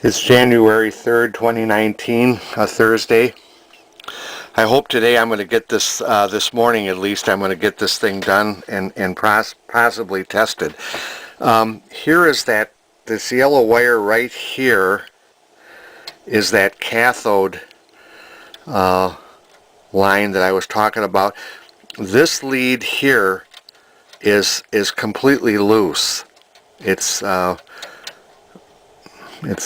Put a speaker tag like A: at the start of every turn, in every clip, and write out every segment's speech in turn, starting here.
A: It's January 3rd, 2019, a Thursday. I hope today I'm going to get this, this morning at least, I'm going to get this thing done and possibly tested. Here is this yellow wire right here is that cathode line that I was talking about. This lead here is completely loose. It's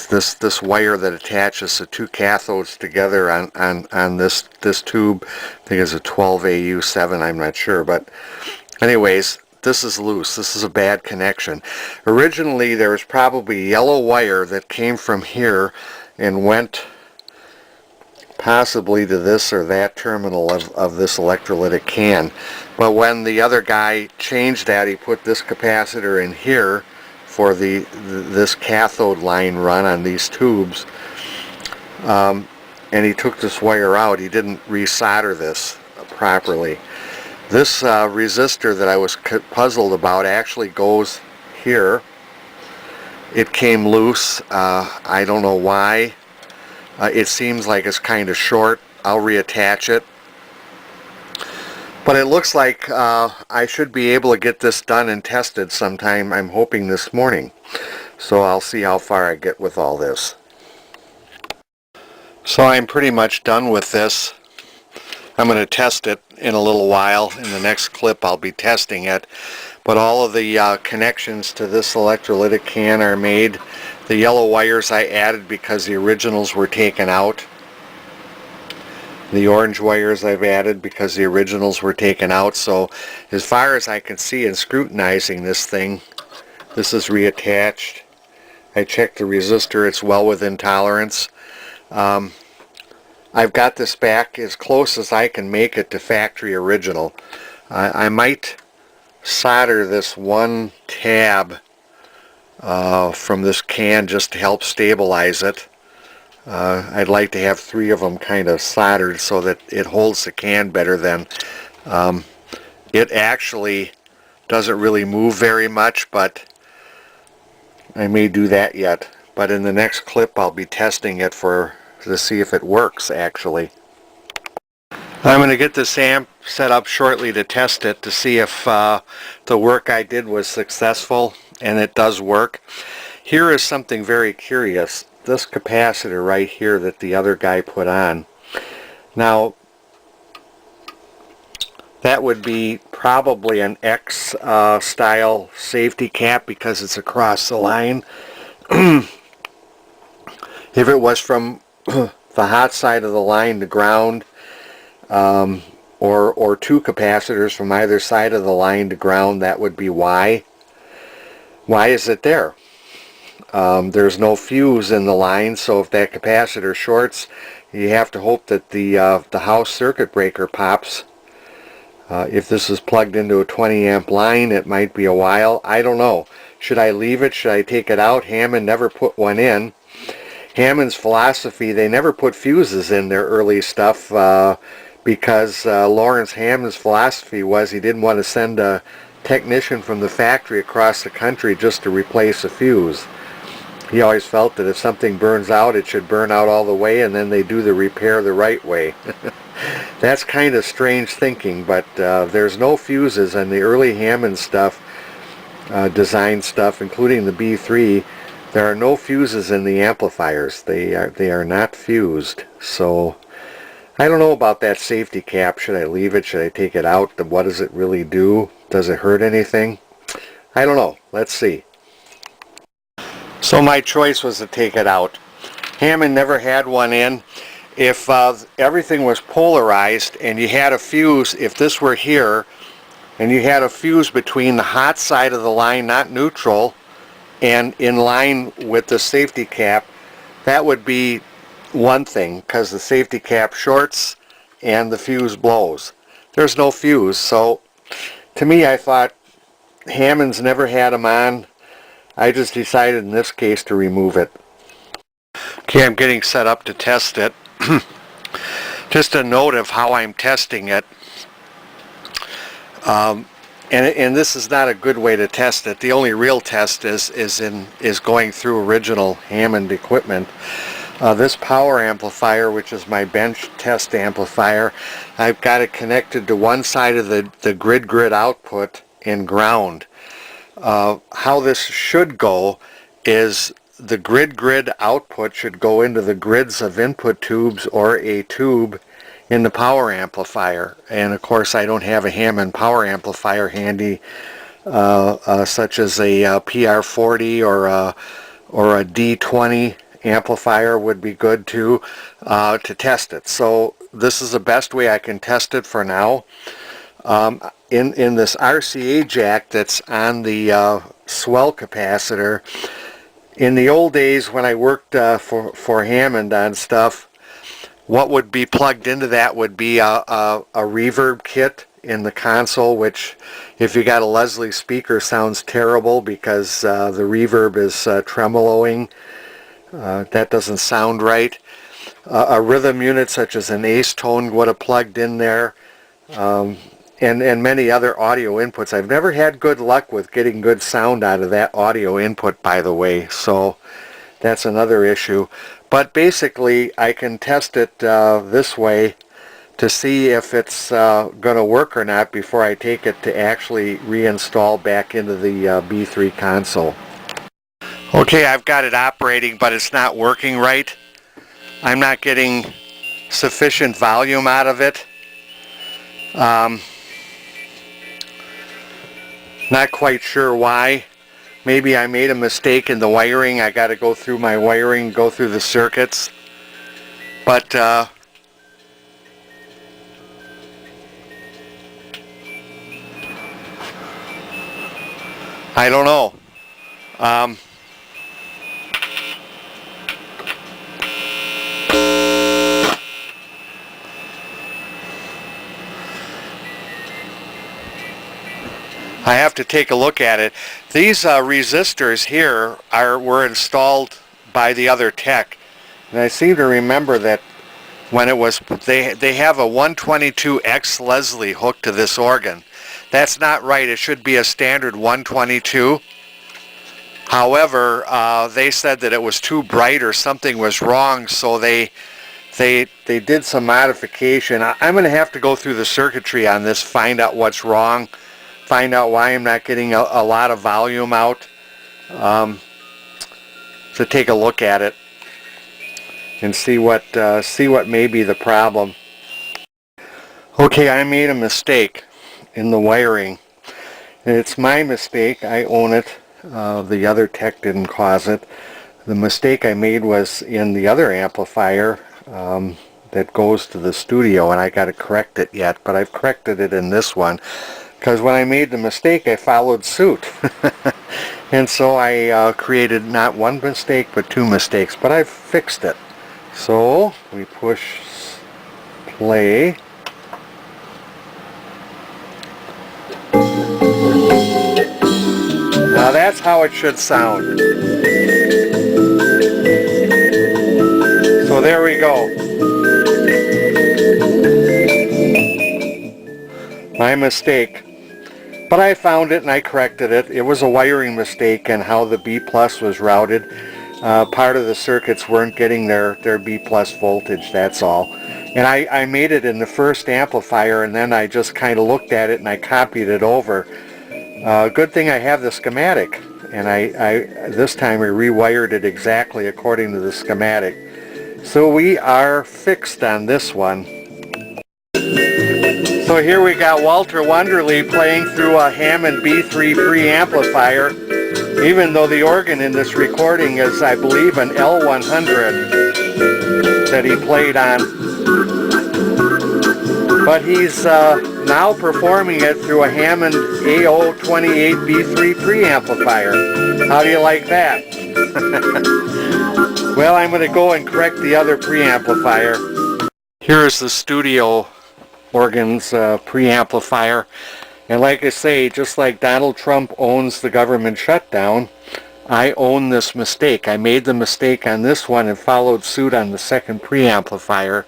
A: this wire that attaches the two cathodes together on this tube. I think it's a 12AU7, I'm not sure, but anyways, this is loose. This is a bad connection. Originally there was probably yellow wire that came from here and went possibly to this or that terminal of this electrolytic can, but when the other guy changed that, he put this capacitor in here for this cathode line run on these tubes, and he took this wire out. He didn't resolder this properly. This resistor that I was puzzled about actually goes here. It came loose. I don't know why. It seems like it's kind of short. I'll reattach it. But it looks like I should be able to get this done and tested sometime, I'm hoping this morning. So I'll see how far I get with all this. So I'm pretty much done with this. I'm going to test it in a little while. In the next clip I'll be testing it. But all of the connections to this electrolytic can are made. The yellow wires I added because the originals were taken out. The orange wires I've added because the originals were taken out. So as far as I can see in scrutinizing this thing, this is reattached. I checked the resistor, it's well within tolerance. I've got this back as close as I can make it to factory original. I might solder this one tab from this can just to help stabilize it. I'd like to have 3 of them kind of soldered so that it holds the can better than. It actually doesn't really move very much, but I may do that yet. But in the next clip I'll be testing it to see if it works actually. I'm going to get this amp set up shortly to test it to see if the work I did was successful, and it does work. Here is something very curious. This capacitor right here that the other guy put on. Now, that would be probably an X style safety cap because it's across the line. If it was from the hot side of the line to ground, or 2 capacitors from either side of the line to ground, that would be Y. Why is it there? There's no fuse in the line, so if that capacitor shorts, you have to hope that the house circuit breaker pops. If this is plugged into a 20 amp line, it might be a while. I don't know. Should I leave it? Should I take it out? Hammond never put one in. Hammond's philosophy, they never put fuses in their early stuff because Lawrence Hammond's philosophy was he didn't want to send a technician from the factory across the country just to replace a fuse. He always felt that if something burns out, it should burn out all the way, and then they do the repair the right way. That's kind of strange thinking, but there's no fuses in the early Hammond stuff, design stuff, including the B3. There are no fuses in the amplifiers. They are not fused. So I don't know about that safety cap. Should I leave it? Should I take it out? What does it really do? Does it hurt anything? I don't know. Let's see. So my choice was to take it out. Hammond never had one in. If everything was polarized and you had a fuse, if this were here, and you had a fuse between the hot side of the line, not neutral, and in line with the safety cap, that would be one thing, because the safety cap shorts and the fuse blows. There's no fuse, so to me I thought Hammond's never had them on. I just decided in this case to remove it. Okay, I'm getting set up to test it. Just a note of how I'm testing it. And this is not a good way to test it. The only real test is going through original Hammond equipment. This power amplifier, which is my bench test amplifier, I've got it connected to one side of the grid output in ground. How this should go is the grid output should go into the grids of input tubes or a tube in the power amplifier. And of course I don't have a Hammond power amplifier handy, such as a PR40 or a D20 amplifier would be good too, to test it. So this is the best way I can test it for now. In this RCA jack that's on the swell capacitor, in the old days when I worked for Hammond on stuff, what would be plugged into that would be a reverb kit in the console, which if you got a Leslie speaker sounds terrible because the reverb is tremoloing. That doesn't sound right. A rhythm unit such as an Ace Tone would have plugged in there, and many other audio inputs. I've never had good luck with getting good sound out of that audio input, by the way, so that's another issue. But basically I can test it this way to see if it's going to work or not before I take it to actually reinstall back into the B3 console. Okay, I've got it operating, but it's not working right. I'm not getting sufficient volume out of it. Not quite sure why. Maybe I made a mistake in the wiring. I got to go through my wiring, go through the circuits. But I don't know. I have to take a look at it. These resistors here were installed by the other tech, and I seem to remember that when it was, they have a 122X Leslie hooked to this organ. That's not right. It should be a standard 122. However, they said that it was too bright or something was wrong, so they did some modification. I'm going to have to go through the circuitry on this, find out what's wrong, find out why I'm not getting a lot of volume out, to take a look at it and see what may be the problem. Okay, I made a mistake in the wiring. It's my mistake. I own it. The other tech didn't cause it. The mistake I made was in the other amplifier that goes to the studio, and I got to correct it yet, but I've corrected it in this one. Because when I made the mistake, I followed suit. And so I created not one mistake, but two mistakes. But I've fixed it. So we push play. Now that's how it should sound. So there we go. My mistake. But I found it and I corrected it. It was a wiring mistake and how the B plus was routed. Part of the circuits weren't getting their B plus voltage, that's all. And I made it in the first amplifier, and then I just kind of looked at it and I copied it over. Good thing I have the schematic, and this time I rewired it exactly according to the schematic. So we are fixed on this one. So here we got Walter Wonderly playing through a Hammond B3 preamplifier, even though the organ in this recording is, I believe, an L100 that he played on. But he's now performing it through a Hammond AO28 B3 preamplifier. How do you like that? Well, I'm going to go and correct the other preamplifier. Here's the studio organ's preamplifier, and like I say, just like Donald Trump owns the government shutdown, I own this mistake. I made the mistake on this one and followed suit on the second preamplifier,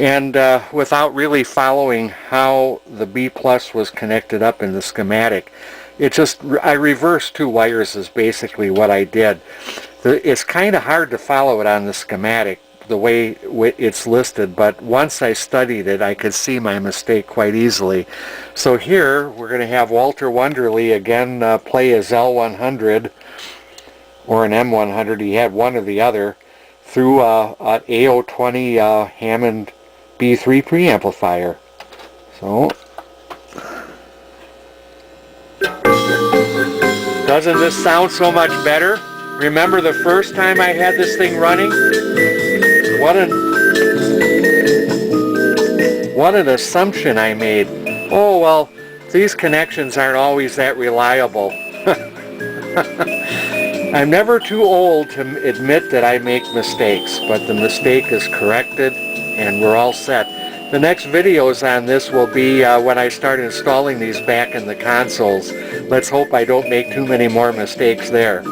A: And without really following how the B plus was connected up in the schematic, I reversed 2 wires is basically what I did. It's kind of hard to follow it on the schematic the way it's listed, but once I studied it I could see my mistake quite easily. So here we're going to have Walter Wonderly again play his L100 or an M100, he had one or the other, through an AO20 Hammond B3 preamplifier. So, doesn't this sound so much better? Remember the first time I had this thing running? What an assumption I made. Oh well, these connections aren't always that reliable. I'm never too old to admit that I make mistakes, but the mistake is corrected and we're all set. The next videos on this will be when I start installing these back in the consoles. Let's hope I don't make too many more mistakes there.